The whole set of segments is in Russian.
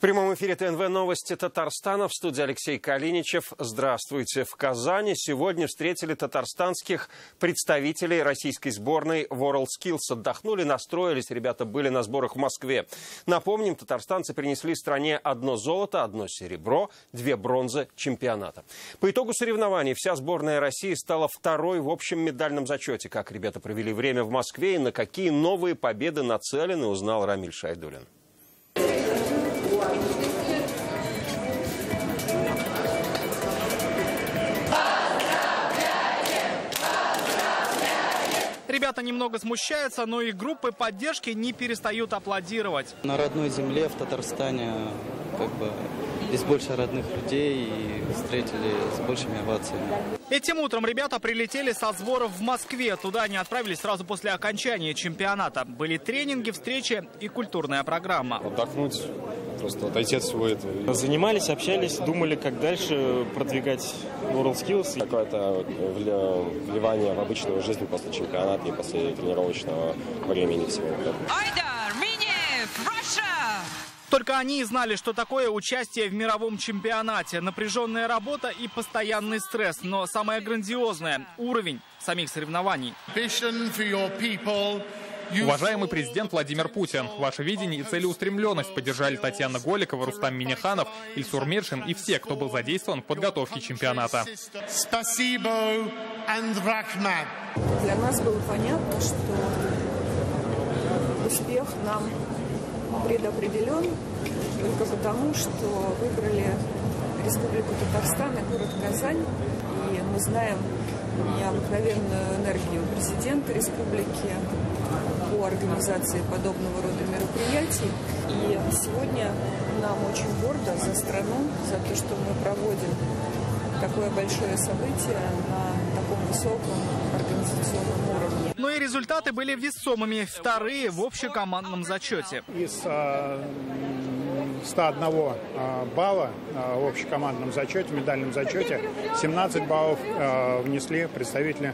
прямом эфире ТНВ «Новости Татарстана». В студии Алексей Калиничев. Здравствуйте. В Казани сегодня встретили татарстанских представителей российской сборной WorldSkills. Отдохнули, настроились. Ребята были на сборах в Москве. Напомним, татарстанцы принесли стране 1 золото, 1 серебро, 2 бронзы чемпионата. По итогу соревнований вся сборная России стала 2-й в общем медальном зачете. Как ребята провели время в Москве и на какие новые победы нацелены, узнал Рамиль Шайдуллин. Ребята немного смущаются, но и группы поддержки не перестают аплодировать. На родной земле, в Татарстане, здесь больше родных людей и встретили с большими овациями. Этим утром ребята прилетели со сборов в Москве. Туда они отправились сразу после окончания чемпионата. Были тренинги, встречи и культурная программа. Отдохнуть, просто отойти от всего этого. Занимались, общались, думали, как дальше продвигать WorldSkills. Какое-то вливание в обычную жизнь после чемпионата и после тренировочного времени всего. Только они и знали, что такое участие в мировом чемпионате. Напряженная работа и постоянный стресс. Но самое грандиозное – уровень самих соревнований. Уважаемый президент Владимир Путин, ваше видение и целеустремленность поддержали Татьяна Голикова, Рустам Минниханов, Ильсур Миршин и все, кто был задействован в подготовке чемпионата. Спасибо, Андрахман. Для нас было понятно, что успех нам предопределен только потому, что выбрали Республику Татарстан и город Казань. И мы знаем необыкновенную энергию президента республики по организации подобного рода мероприятий. И сегодня нам очень гордо за страну, за то, что мы проводим такое большое событие на таком высоком организационном уровне. Но и результаты были весомыми. 2-е в общекомандном зачете. Из 101 балла в общекомандном зачете, в медальном зачете, 17 баллов внесли представители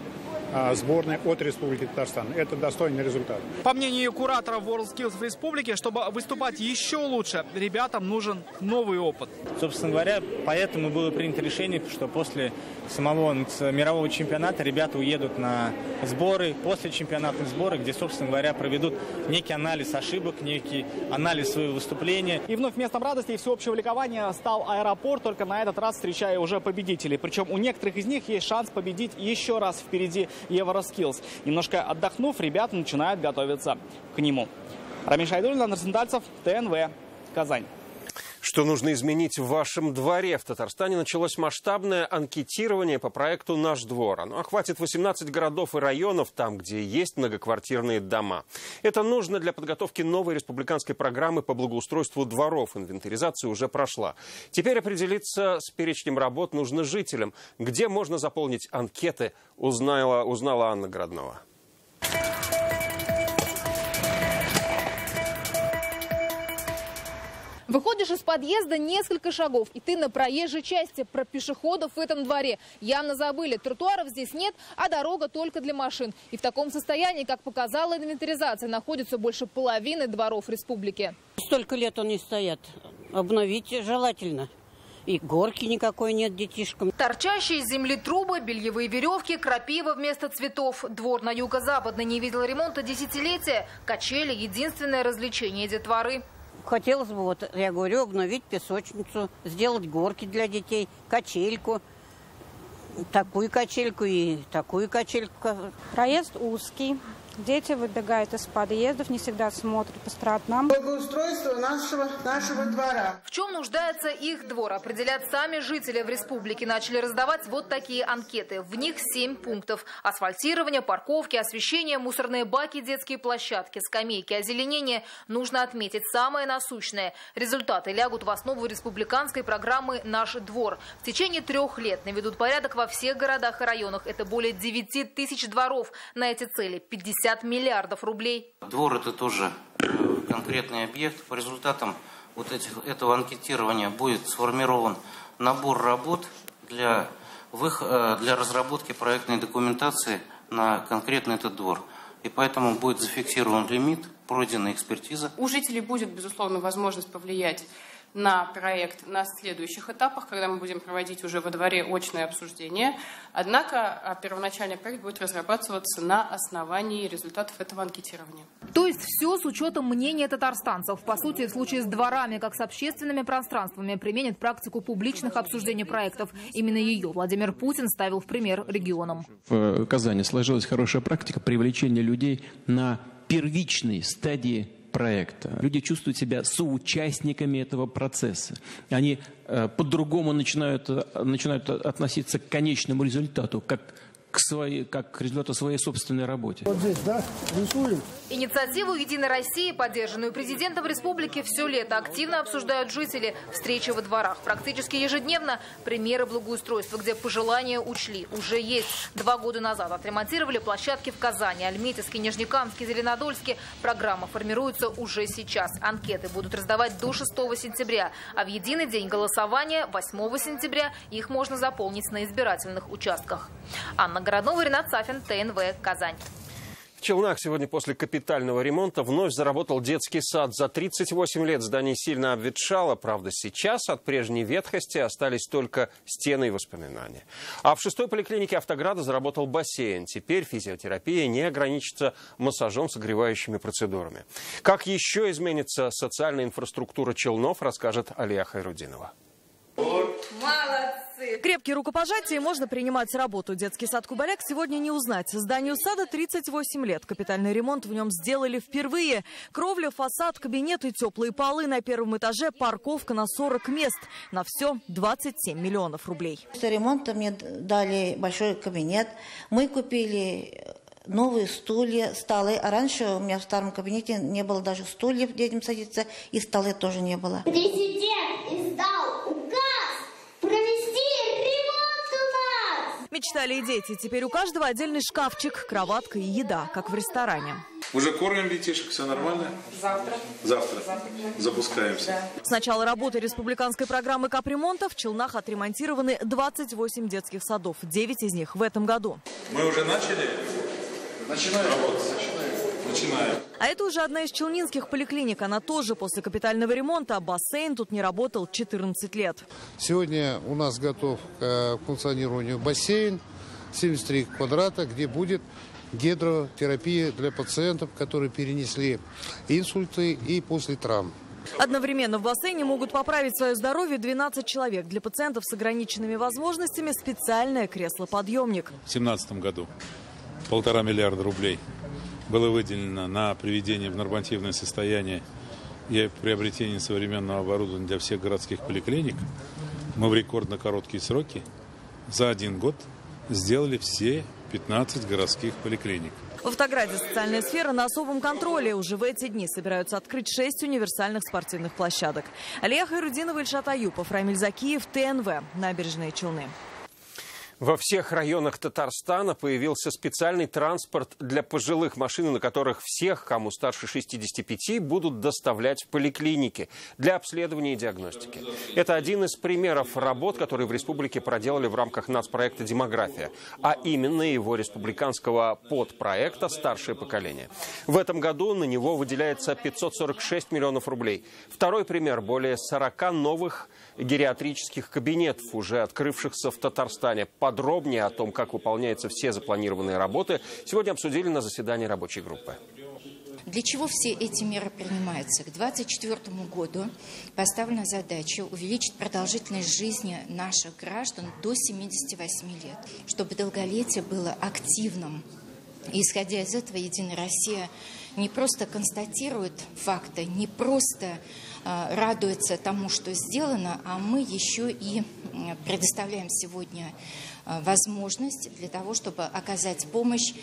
сборной от Республики Татарстан. Это достойный результат. По мнению куратора WorldSkills в республике, чтобы выступать еще лучше, ребятам нужен новый опыт. Собственно говоря, поэтому было принято решение, что после самого мирового чемпионата ребята уедут на сборы, после чемпионатных сборы, где, собственно говоря, проведут некий анализ ошибок, некий анализ своего выступления. И вновь местом радости и всеобщего ликования стал аэропорт, только на этот раз встречая уже победителей. Причем у некоторых из них есть шанс победить еще раз впереди WorldSkills. Немножко отдохнув, ребята начинают готовиться к нему. Рамиль Шайдуллин, Андрей Сентальцев, ТНВ, Казань. Что нужно изменить в вашем дворе? В Татарстане началось масштабное анкетирование по проекту «Наш двор». Оно охватит 18 городов и районов, там, где есть многоквартирные дома. Это нужно для подготовки новой республиканской программы по благоустройству дворов. Инвентаризация уже прошла. Теперь определиться с перечнем работ нужно жителям. Где можно заполнить анкеты, узнала Анна Городнова. Выходишь из подъезда несколько шагов, и ты на проезжей части. Про пешеходов в этом дворе явно забыли. Тротуаров здесь нет, а дорога только для машин. И в таком состоянии, как показала инвентаризация, находится больше половины дворов республики. Столько лет они стоят. Обновить желательно. И горки никакой нет детишкам. Торчащие из земли трубы, бельевые веревки, крапива вместо цветов. Двор на юго-западной не видел ремонта десятилетия. Качели – единственное развлечение детворы. Хотелось бы, я говорю, обновить песочницу, сделать горки для детей, качельку. Такую качельку и такую качельку. Проезд узкий. Дети выбегают из подъездов, не всегда смотрят по сторонам. Благоустройство нашего двора. В чем нуждается их двор, определят сами жители в республике. Начали раздавать вот такие анкеты. В них 7 пунктов. Асфальтирование, парковки, освещение, мусорные баки, детские площадки, скамейки, озеленение. Нужно отметить самое насущное. Результаты лягут в основу республиканской программы «Наш двор». В течение 3 лет наведут порядок во всех городах и районах. Это более 9 тысяч дворов. На эти цели 50 миллиардов рублей. Двор – это тоже конкретный объект. По результатам этого анкетирования будет сформирован набор работ для разработки проектной документации на конкретный этот двор. И поэтому будет зафиксирован лимит, пройдена экспертиза. У жителей будет, безусловно, возможность повлиять на проект на следующих этапах, когда мы будем проводить уже во дворе очное обсуждение. Однако первоначальный проект будет разрабатываться на основании результатов этого анкетирования. То есть все с учетом мнения татарстанцев. По сути, в случае с дворами, как с общественными пространствами, применит практику публичных обсуждений проектов. Именно ее Владимир Путин ставил в пример регионам. В Казани сложилась хорошая практика привлечения людей на первичной стадии проекта. Люди чувствуют себя соучастниками этого процесса. Они по-другому начинают относиться к конечному результату, как к результату своей собственной работы. Вот здесь, да, рисуем. Инициативу «Единой России», поддержанную президентом республики, все лето активно обсуждают жители. Встречи во дворах. Практически ежедневно примеры благоустройства, где пожелания учли. Уже есть. 2 года назад отремонтировали площадки в Казани, Альметьевске, Нижнекамске, Зеленодольске. Программа формируется уже сейчас. Анкеты будут раздавать до 6 сентября. А в единый день голосования 8 сентября их можно заполнить на избирательных участках. Анна Городнова, Ренат Сафин, ТНВ, Казань. В Челнах сегодня после капитального ремонта вновь заработал детский сад. За 38 лет здание сильно обветшало. Правда, сейчас от прежней ветхости остались только стены и воспоминания. А в 6-й поликлинике Автограда заработал бассейн. Теперь физиотерапия не ограничится массажом, согревающими процедурами. Как еще изменится социальная инфраструктура Челнов, расскажет Алия Хайрудинова. Молодцы! Крепкие рукопожатия, можно принимать работу. Детский сад «Кубаляк» сегодня не узнать. Зданию сада 38 лет. Капитальный ремонт в нем сделали впервые. Кровля, фасад, кабинеты, теплые полы. На первом этаже парковка на 40 мест. На все 27 миллионов рублей. После ремонта мне дали большой кабинет. Мы купили новые стулья, столы. А раньше у меня в старом кабинете не было даже стульев, где детям садиться, и столы тоже не было. Президент издал указ провести ремонт у нас. Мечтали и дети. Теперь у каждого отдельный шкафчик, кроватка и еда, как в ресторане. Уже кормим детишек, все нормально? Завтра. Запускаемся. Да. С начала работы республиканской программы капремонта в Челнах отремонтированы 28 детских садов. 9 из них в этом году. Мы уже начали? Начинаем работать. Начинаем. А это уже одна из челнинских поликлиник. Она тоже после капитального ремонта. Бассейн тут не работал 14 лет. Сегодня у нас готов к функционированию бассейн 73 квадрата, где будет гидротерапия для пациентов, которые перенесли инсульты и после травм. Одновременно в бассейне могут поправить свое здоровье 12 человек. Для пациентов с ограниченными возможностями специальное кресло-подъемник. В 2017 году 1,5 миллиарда рублей было выделено на приведение в нормативное состояние и приобретение современного оборудования для всех городских поликлиник. Мы в рекордно короткие сроки за 1 год сделали все 15 городских поликлиник. В Автограде социальная сфера на особом контроле. Уже в эти дни собираются открыть 6 универсальных спортивных площадок. Алия Хайрудинова, Ильшат Аюпов, Рамиль Закиев, ТНВ. Набережные Челны. Во всех районах Татарстана появился специальный транспорт для пожилых, машины, на которых всех, кому старше 65, будут доставлять в поликлиники для обследования и диагностики. Это один из примеров работ, которые в республике проделали в рамках нацпроекта «Демография», а именно его республиканского подпроекта «Старшее поколение». В этом году на него выделяется 546 миллионов рублей. Второй пример – более 40 новых гериатрических кабинетов, уже открывшихся в Татарстане. Подробнее о том, как выполняются все запланированные работы, сегодня обсудили на заседании рабочей группы. Для чего все эти меры принимаются? К 2024 году поставлена задача увеличить продолжительность жизни наших граждан до 78 лет, чтобы долголетие было активным. И, исходя из этого, «Единая Россия» не просто констатирует факты, не просто радуется тому, что сделано, а мы еще и предоставляем сегодня возможность для того, чтобы оказать помощь.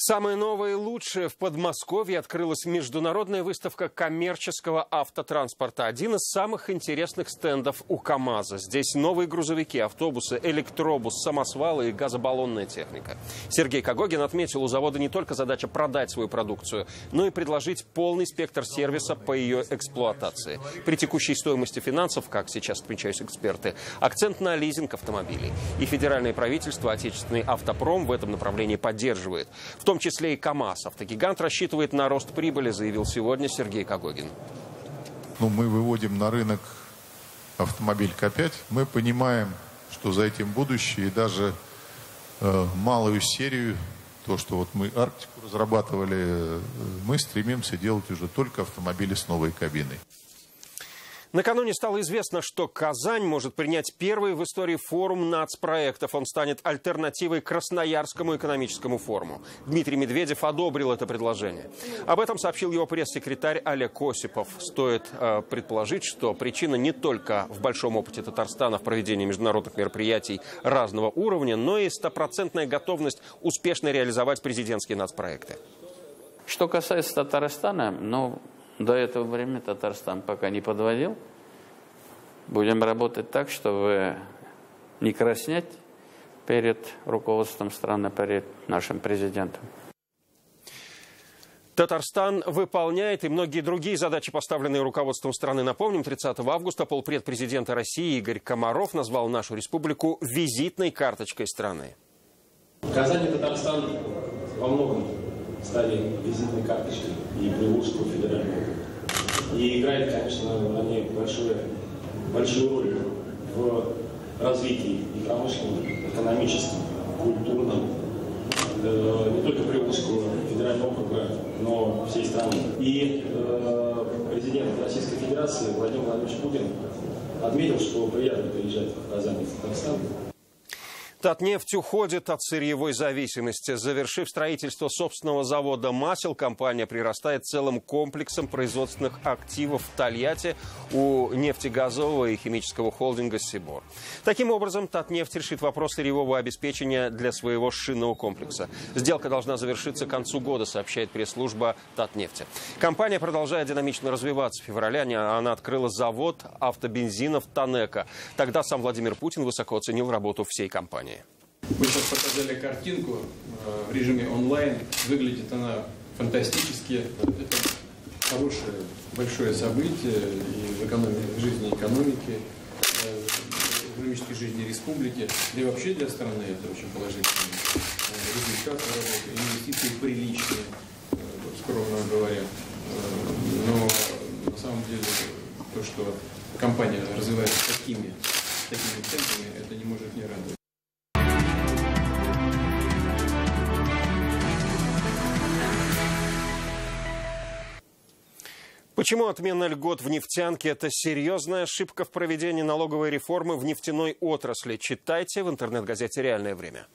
Самое новое и лучшее: в Подмосковье открылась международная выставка коммерческого автотранспорта. Один из самых интересных стендов у КАМАЗа. Здесь новые грузовики, автобусы, электробус, самосвалы и газобаллонная техника. Сергей Кагогин отметил, у завода не только задача продать свою продукцию, но и предложить полный спектр сервиса по ее эксплуатации. При текущей стоимости финансов, как сейчас отмечают эксперты, акцент на лизинг автомобилей. И федеральное правительство отечественный автопром в этом направлении поддерживает. В том числе и КАМАЗ. Автогигант рассчитывает на рост прибыли, заявил сегодня Сергей Кагогин. Мы выводим на рынок автомобиль К5. Мы понимаем, что за этим будущее, и даже малую серию, то, что мы Арктику разрабатывали, мы стремимся делать уже только автомобили с новой кабиной. Накануне стало известно, что Казань может принять первый в истории форум нацпроектов. Он станет альтернативой Красноярскому экономическому форуму. Дмитрий Медведев одобрил это предложение. Об этом сообщил его пресс-секретарь Олег Осипов. Стоит предположить, что причина не только в большом опыте Татарстана в проведении международных мероприятий разного уровня, но и стопроцентная готовность успешно реализовать президентские нацпроекты. Что касается Татарстана, до этого времени Татарстан пока не подводил. Будем работать так, чтобы не краснеть перед руководством страны, перед нашим президентом. Татарстан выполняет и многие другие задачи, поставленные руководством страны. Напомним, 30 августа полпред президента России Игорь Комаров назвал нашу республику визитной карточкой страны. Казань и Татарстан во многом стали визитной карточкой и Приволжского федерального. И играют, конечно, они большую роль в развитии и промышленном, экономическом, культурном, не только Приволжского федерального округа, но всей страны. И президент Российской Федерации Владимир Владимирович Путин отметил, что приятно приезжать в Казань и в Татарстан. Татнефть уходит от сырьевой зависимости. Завершив строительство собственного завода масел, компания прирастает целым комплексом производственных активов в Тольятти у нефтегазового и химического холдинга «Сибор». Таким образом, Татнефть решит вопрос сырьевого обеспечения для своего шинного комплекса. Сделка должна завершиться к концу года, сообщает пресс-служба Татнефти. Компания продолжает динамично развиваться. В феврале она открыла завод автобензинов «Танека». Тогда сам Владимир Путин высоко оценил работу всей компании. Мы сейчас показали картинку в режиме онлайн. Выглядит она фантастически. Это хорошее, большое событие и в жизни экономики, в экономической жизни республики. Да и вообще для страны это очень положительный результат работы. Инвестиции приличные, скромно говоря. Но на самом деле то, что компания развивается такими темпами, это не может не радовать. Почему отмена льгот в нефтянке – это серьезная ошибка в проведении налоговой реформы в нефтяной отрасли? Читайте в интернет-газете «Реальное время».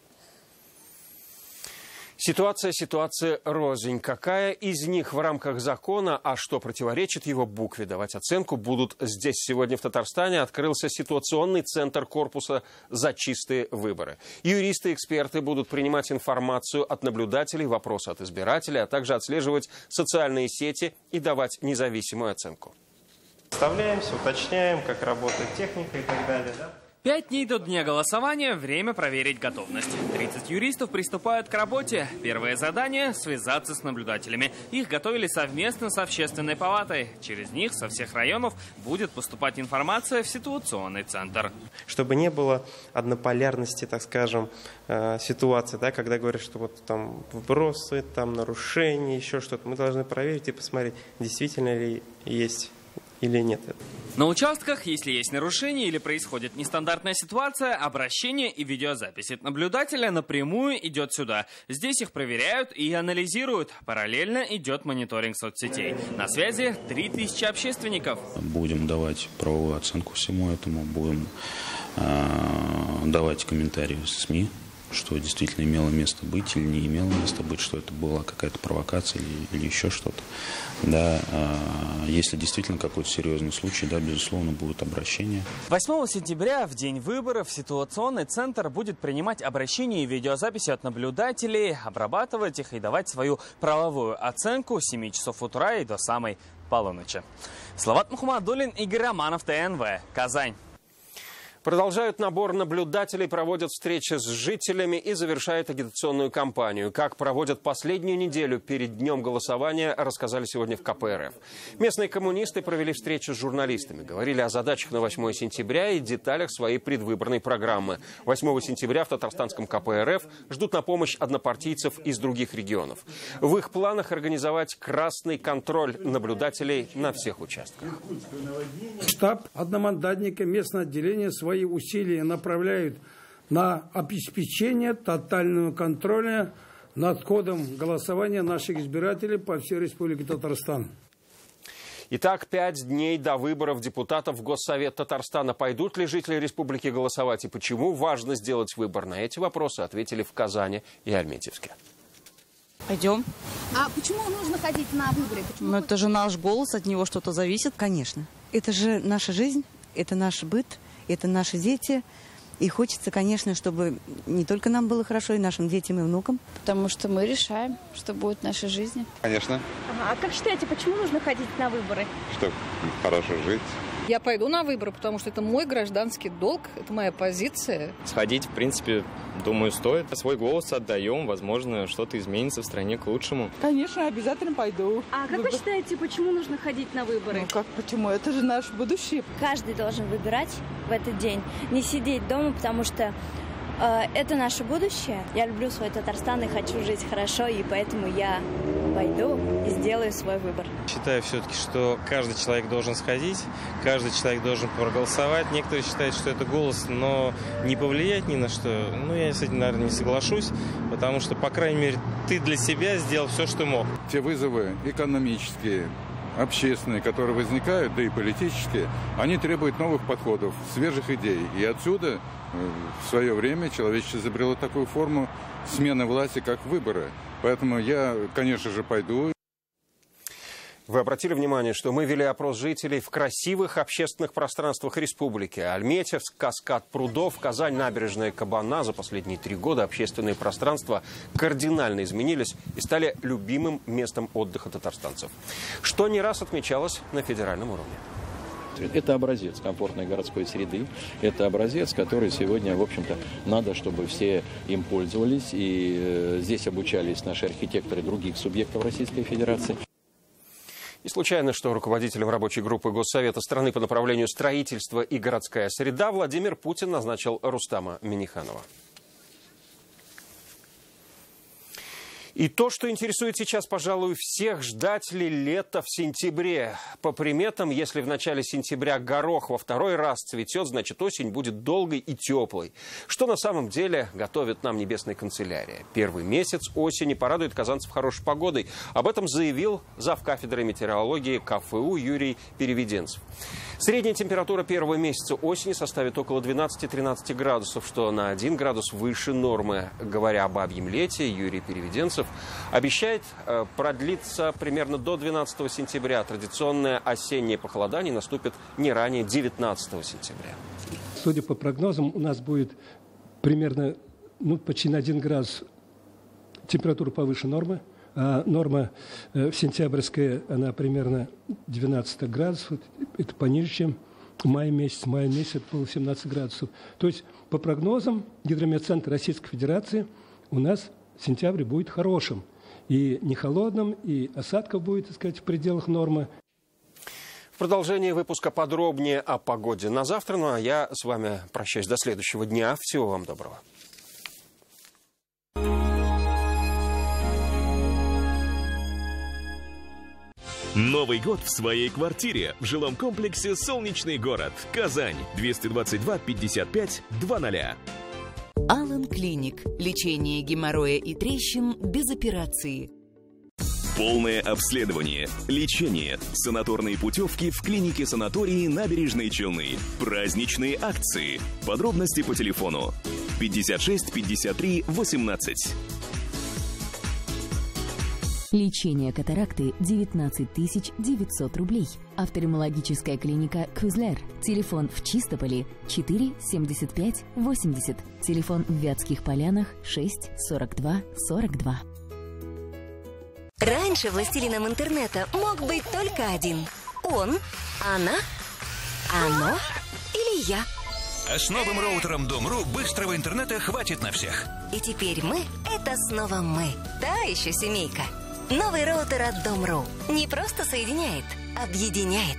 Ситуация рознь. Какая из них в рамках закона, а что противоречит его букве? Давать оценку будут здесь. Сегодня в Татарстане открылся ситуационный центр корпуса «За чистые выборы». Юристы и эксперты будут принимать информацию от наблюдателей, вопросы от избирателей, а также отслеживать социальные сети и давать независимую оценку. Вставляемся, уточняем, как работает техника и так далее. 5 дней до дня голосования, время проверить готовность. 30 юристов приступают к работе. Первое задание – связаться с наблюдателями. Их готовили совместно с общественной палатой. Через них со всех районов будет поступать информация в ситуационный центр. Чтобы не было однополярности, так скажем, ситуации, да, когда говорят, что вот там вбросы, там нарушения, еще что-то. Мы должны проверить и посмотреть, действительно ли есть или нет. На участках, если есть нарушения или происходит нестандартная ситуация, обращение и видеозапись от наблюдателя напрямую идет сюда. Здесь их проверяют и анализируют. Параллельно идет мониторинг соцсетей. На связи 3000 общественников. Будем давать правовую оценку всему этому, будем давать комментарии в СМИ что действительно имело место быть или не имело места быть, что это была какая-то провокация или еще что-то. Да, если действительно какой-то серьезный случай, да, безусловно, будут обращения. 8 сентября, в день выборов, ситуационный центр будет принимать обращения и видеозаписи от наблюдателей, обрабатывать их и давать свою правовую оценку с 7 часов утра и до самой полуночи. Салават Мухаммадуллин, Игорь Романов, ТНВ, Казань. Продолжают набор наблюдателей, проводят встречи с жителями и завершают агитационную кампанию. Как проводят последнюю неделю перед днем голосования, рассказали сегодня в КПРФ. Местные коммунисты провели встречу с журналистами, говорили о задачах на 8 сентября и деталях своей предвыборной программы. 8 сентября в татарстанском КПРФ ждут на помощь однопартийцев из других регионов. В их планах организовать красный контроль наблюдателей на всех участках. Штаб одномандатника, местное отделение свои усилия направляют на обеспечение тотального контроля над ходом голосования наших избирателей по всей Республике Татарстан. Итак, 5 дней до выборов депутатов в Госсовет Татарстана. Пойдут ли жители республики голосовать и почему важно сделать выбор? На эти вопросы ответили в Казани и Альметьевске. Пойдем. А почему нужно ходить на выборы? Ну, это же наш голос, от него что-то зависит. Конечно. Это же наша жизнь, это наш быт, это наши дети. И хочется, конечно, чтобы не только нам было хорошо, и нашим детям, и внукам. Потому что мы решаем, что будет в нашей жизни. Конечно. А как считаете, почему нужно ходить на выборы? Чтобы хорошо жить. Я пойду на выборы, потому что это мой гражданский долг, это моя позиция. Сходить, в принципе, думаю, стоит. Свой голос отдаем, возможно, что-то изменится в стране к лучшему. Конечно, обязательно пойду. А как вы считаете, почему нужно ходить на выборы? Ну как почему? Это же наше будущее. Каждый должен выбирать в этот день, не сидеть дома, потому что это наше будущее. Я люблю свой Татарстан и хочу жить хорошо, и поэтому я пойду и сделаю свой выбор. Считаю все-таки, что каждый человек должен сходить, каждый человек должен проголосовать. Некоторые считают, что это голос, но не повлиять ни на что. Ну, я с этим, наверное, не соглашусь, потому что, по крайней мере, ты для себя сделал все, что мог. Те вызовы экономические, общественные, которые возникают, да и политические, они требуют новых подходов, свежих идей. И отсюда в свое время человечество изобрело такую форму смены власти, как выборы. Поэтому я, конечно же, пойду. Вы обратили внимание, что мы вели опрос жителей в красивых общественных пространствах республики. Альметьевск, Каскад прудов, Казань, набережная Кабана. За последние 3 года общественные пространства кардинально изменились и стали любимым местом отдыха татарстанцев. Что не раз отмечалось на федеральном уровне. Это образец комфортной городской среды, это образец, который сегодня, в общем-то, надо, чтобы все им пользовались. И здесь обучались наши архитекторы других субъектов Российской Федерации. Не случайно, что руководителем рабочей группы Госсовета страны по направлению строительства и городская среда Владимир Путин назначил Рустама Минниханова. И то, что интересует сейчас, пожалуй, всех, ждать ли лето в сентябре. По приметам, если в начале сентября горох во 2-й раз цветет, значит осень будет долгой и теплой. Что на самом деле готовит нам небесная канцелярия. Первый месяц осени порадует казанцев хорошей погодой. Об этом заявил завкафедрой метеорологии КФУ Юрий Переведенцев. Средняя температура первого месяца осени составит около 12-13 градусов, что на 1 градус выше нормы. Говоря об бабьем лете, Юрий Переведенцев обещает продлиться примерно до 12 сентября. Традиционное осеннее похолодание наступит не ранее 19 сентября. Судя по прогнозам, у нас будет примерно почти на 1 градус температура повыше нормы. А норма сентябрьская, она примерно 12 градусов. Это пониже, чем май месяц. Май месяц было 17 градусов. То есть, по прогнозам Гидрометцентра Российской Федерации, у нас сентябрь будет хорошим. И не холодным, и осадков будет, так сказать, в пределах нормы. В продолжении выпуска подробнее о погоде на завтра. Ну а я с вами прощаюсь до следующего дня. Всего вам доброго. Новый год в своей квартире в жилом комплексе «Солнечный город». Казань. 222 55 00. Алан Клиник. Лечение геморроя и трещин без операции. Полное обследование, лечение, санаторные путевки в клинике-санатории Набережные Челны. Праздничные акции. Подробности по телефону 56 53 18. Лечение катаракты 19 900 рублей. Офтальмологическая клиника «Кюзлер». Телефон в Чистополе 4 75 80. Телефон в Вятских Полянах 6 42 42. Раньше властелином интернета мог быть только один. Он, она, оно или я. А с новым роутером Дом.ру быстрого интернета хватит на всех. И теперь мы – это снова мы. Та еще семейка. Новый роутер от Дом.ру не просто соединяет, объединяет.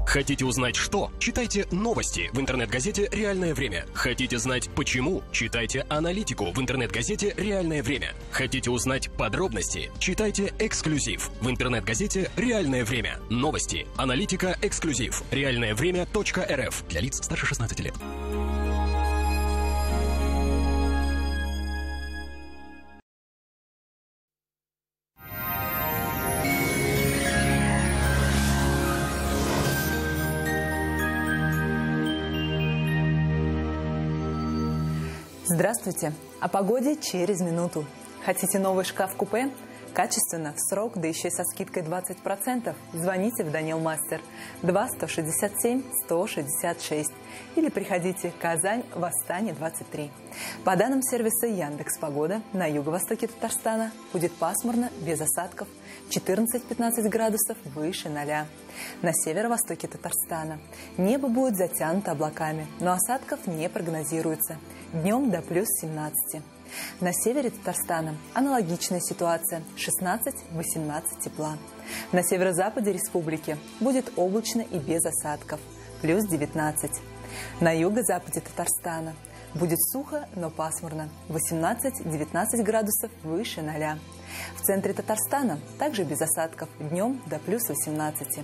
Хотите узнать что? Читайте новости в интернет-газете «Реальное время». Хотите знать почему? Читайте аналитику в интернет-газете «Реальное время». Хотите узнать подробности? Читайте эксклюзив в интернет-газете «Реальное время». Новости, аналитика, эксклюзив. Реальное время.рф для лиц старше 16 лет. Здравствуйте! О погоде через минуту. Хотите новый шкаф-купе? Качественно, в срок, да еще и со скидкой 20%. Звоните в Данил Мастер 2 167 166 или приходите Казань, Восстание 23. По данным сервиса Яндекс.Погода, на юго-востоке Татарстана будет пасмурно, без осадков, 14-15 градусов выше 0. На северо-востоке Татарстана небо будет затянуто облаками, но осадков не прогнозируется. Днем до плюс 17. На севере Татарстана аналогичная ситуация – 16-18 тепла. На северо-западе республики будет облачно и без осадков – плюс 19. На юго-западе Татарстана будет сухо, но пасмурно – 18-19 градусов выше 0. В центре Татарстана также без осадков, днем до плюс 18.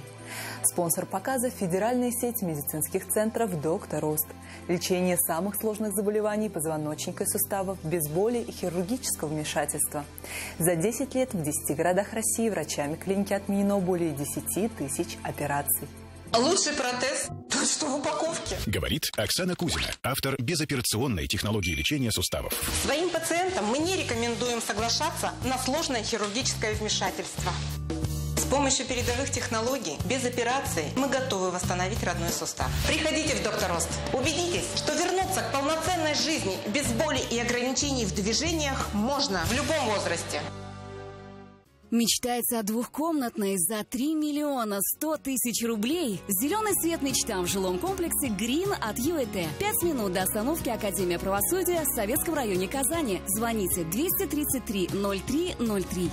Спонсор показа – федеральная сеть медицинских центров «Доктор Рост». Лечение самых сложных заболеваний позвоночника и суставов без боли и хирургического вмешательства. За 10 лет в 10 городах России врачами клиники отменено более 10 тысяч операций. Лучший протез – тот, что в упаковке. Говорит Оксана Кузина, автор безоперационной технологии лечения суставов. Своим пациентам мы не рекомендуем соглашаться на сложное хирургическое вмешательство. С помощью передовых технологий, без операции, мы готовы восстановить родной сустав. Приходите в Доктор Рост. Убедитесь, что вернуться к полноценной жизни без боли и ограничений в движениях можно в любом возрасте. Мечтается о двухкомнатной за 3 100 000 рублей. Зеленый свет мечтам в жилом комплексе «Грин» от ЮЭТ. 5 минут до остановки Академия правосудия в Советском районе Казани. Звоните 233 03 03.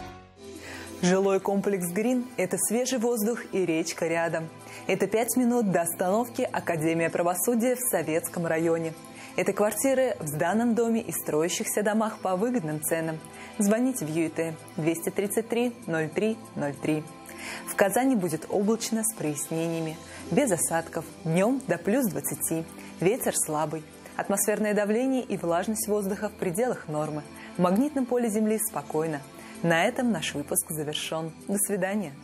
Жилой комплекс «Грин» – это свежий воздух и речка рядом. Это 5 минут до остановки Академия правосудия в Советском районе. Это квартиры в сданном доме и строящихся домах по выгодным ценам. Звоните в ЮИТ 233 03 03. В Казани будет облачно с прояснениями, без осадков, днем до плюс 20. Ветер слабый. Атмосферное давление и влажность воздуха в пределах нормы. В магнитном поле Земли спокойно. На этом наш выпуск завершен. До свидания.